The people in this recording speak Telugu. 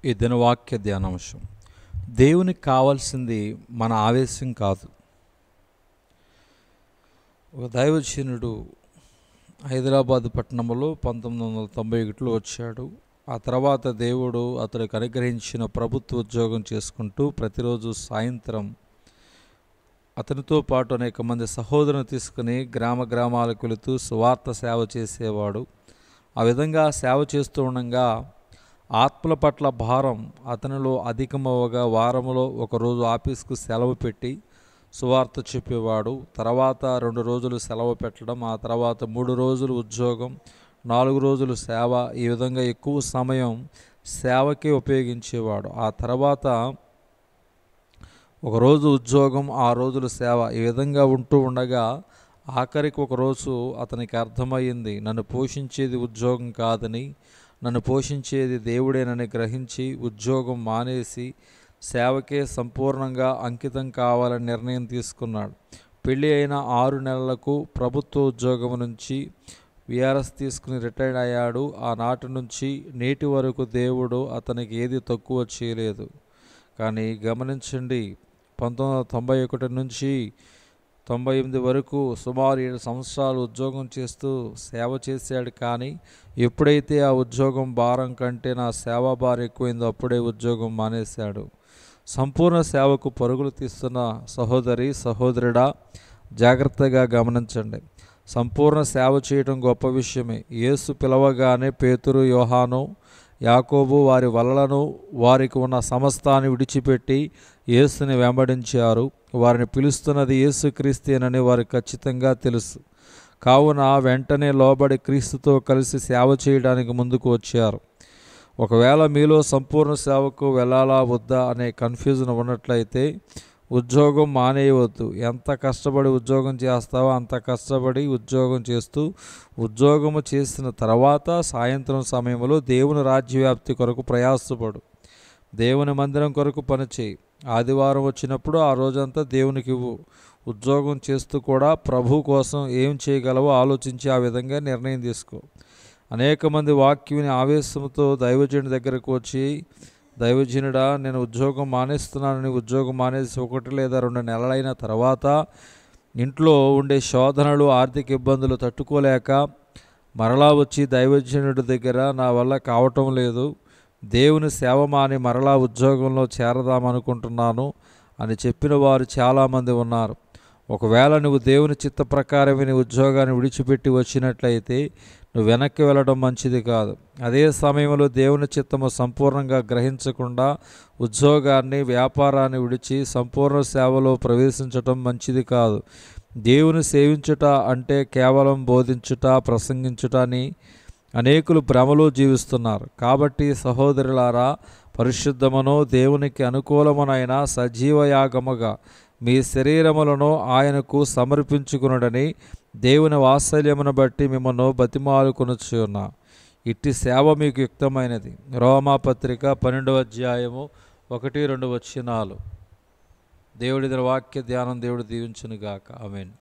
ఈ దినవాక్య ధ్యానాంశం. దేవునికి కావాల్సింది మన ఆవేశం కాదు. ఒక దైవజనుడు హైదరాబాద్ పట్టణంలో 1991లో వచ్చాడు. ఆ తర్వాత దేవుడు అతడికి అనుగ్రహించిన ప్రభుత్వ ఉద్యోగం చేసుకుంటూ ప్రతిరోజు సాయంత్రం అతనితో పాటు అనేక మంది సహోదరులను తీసుకుని గ్రామాలకు వెళుతూ సువార్త సేవ చేసేవాడు. ఆ విధంగా సేవ చేస్తూ ఉండగా ఆత్మల పట్ల భారం అతనిలో అధికమవగా వారంలో ఒకరోజు ఆఫీస్కు సెలవు పెట్టి సువార్త చెప్పేవాడు. తర్వాత 2 రోజులు సెలవు పెట్టడం, ఆ తర్వాత 3 రోజులు ఉద్యోగం, 4 రోజులు సేవ. ఈ విధంగా ఎక్కువ సమయం సేవకే ఉపయోగించేవాడు. ఆ తర్వాత ఒకరోజు ఉద్యోగం, 6 రోజులు సేవ. ఈ విధంగా ఉంటూ ఉండగా ఆఖరికి ఒకరోజు అతనికి అర్థమయ్యింది, నన్ను పోషించేది ఉద్యోగం కాదని, నన్ను పోషించేది దేవుడేనని గ్రహించి ఉద్యోగం మానేసి సేవకే సంపూర్ణంగా అంకితం కావాలని నిర్ణయం తీసుకున్నాడు. పెళ్ళి అయిన 6 నెలలకు ప్రభుత్వ ఉద్యోగం నుంచి విఆర్ఎస్ తీసుకుని రిటైర్డ్ అయ్యాడు. ఆనాటి నుంచి నేటి వరకు దేవుడు అతనికి ఏది తక్కువ చేయలేదు. కానీ గమనించండి, 1991 నుంచి 98 వరకు సుమారు 7 సంవత్సరాలు ఉద్యోగం చేస్తూ సేవ చేశాడు. కానీ ఎప్పుడైతే ఆ ఉద్యోగం భారం కంటే నా సేవా భారం ఎక్కువైందో అప్పుడే ఉద్యోగం మానేశాడు. సంపూర్ణ సేవకు పరుగులు తీస్తున్న సహోదరి సహోదరుడా, జాగ్రత్తగా గమనించండి. సంపూర్ణ సేవ చేయడం గొప్ప విషయమే. యేసు పిలవగానే పేతురు, యోహాను, యాకోబు వారి వలలను వారికి ఉన్న సమస్తాన్ని విడిచిపెట్టి యేసుని వెంబడించారు. వారిని పిలుస్తున్నది యేసుక్రీస్తేనని వారికి ఖచ్చితంగా తెలుసు. కావున వెంటనే లోబడి క్రీస్తుతో కలిసి సేవ చేయడానికి ముందుకు వచ్చారు. ఒకవేళ మీలో సంపూర్ణ సేవకు వెళ్ళాలా వద్దా అనే కన్ఫ్యూజన్ ఉన్నట్లయితే ఉద్యోగం మానేయవద్దు. ఎంత కష్టపడి ఉద్యోగం చేస్తావో అంత కష్టపడి ఉద్యోగం చేస్తూ ఉద్యోగము చేసిన తర్వాత సాయంత్రం సమయంలో దేవుని రాజ్యవ్యాప్తి కొరకు ప్రయాసపడు. దేవుని మందిరం కొరకు పనిచేయి. ఆదివారం వచ్చినప్పుడు ఆ రోజంతా దేవునికి ఇవ్వు. ఉద్యోగం చేస్తూ కూడా ప్రభు కోసం ఏం చేయగలవో ఆలోచించి ఆ విధంగా నిర్ణయం తీసుకో. అనేక మంది వాక్యుని ఆవేశంతో దైవజనుడి దగ్గరకు వచ్చి, దైవజనుడా నేను ఉద్యోగం మానేస్తున్నానని ఉద్యోగం మానేసి 1 లేదా 2 నెలలైన తర్వాత ఇంట్లో ఉండే శోధనలు, ఆర్థిక ఇబ్బందులు తట్టుకోలేక మరలా వచ్చి దైవజనుడి దగ్గర నా వల్ల కావటం లేదు, దేవుని సేవ మాని మరలా ఉద్యోగంలో చేరదామనుకుంటున్నాను అని చెప్పిన వారు చాలామంది ఉన్నారు. ఒకవేళ నువ్వు దేవుని చిత్త ప్రకారమే నీ ఉద్యోగాన్ని విడిచిపెట్టి వచ్చినట్లయితే నువ్వు వెనక్కి వెళ్ళడం మంచిది కాదు. అదే సమయంలో దేవుని చిత్తము సంపూర్ణంగా గ్రహించకుండా ఉద్యోగాన్ని, వ్యాపారాన్ని విడిచి సంపూర్ణ సేవలో ప్రవేశించటం మంచిది కాదు. దేవుని సేవించుట అంటే కేవలం బోధించుట, ప్రసంగించుట అని అనేకులు భ్రమలో జీవిస్తున్నారు. కాబట్టి సహోదరులారా, పరిశుద్ధమును దేవునికి అనుకూలమునైన సజీవయాగముగా మీ శరీరములను ఆయనకు సమర్పించుకునుడని దేవుని వాత్సల్యమును బట్టి మిమ్మల్ని బతిమాలుకొనుచున్నా. ఇట్టి సేవ మీకు యుక్తమైనది. రోమాపత్రిక 12వ అధ్యాయము 1-2 వచనాలు. దేవుడి వాక్య ధ్యానం దేవుడు దీవించునుగాక. ఆమేన్.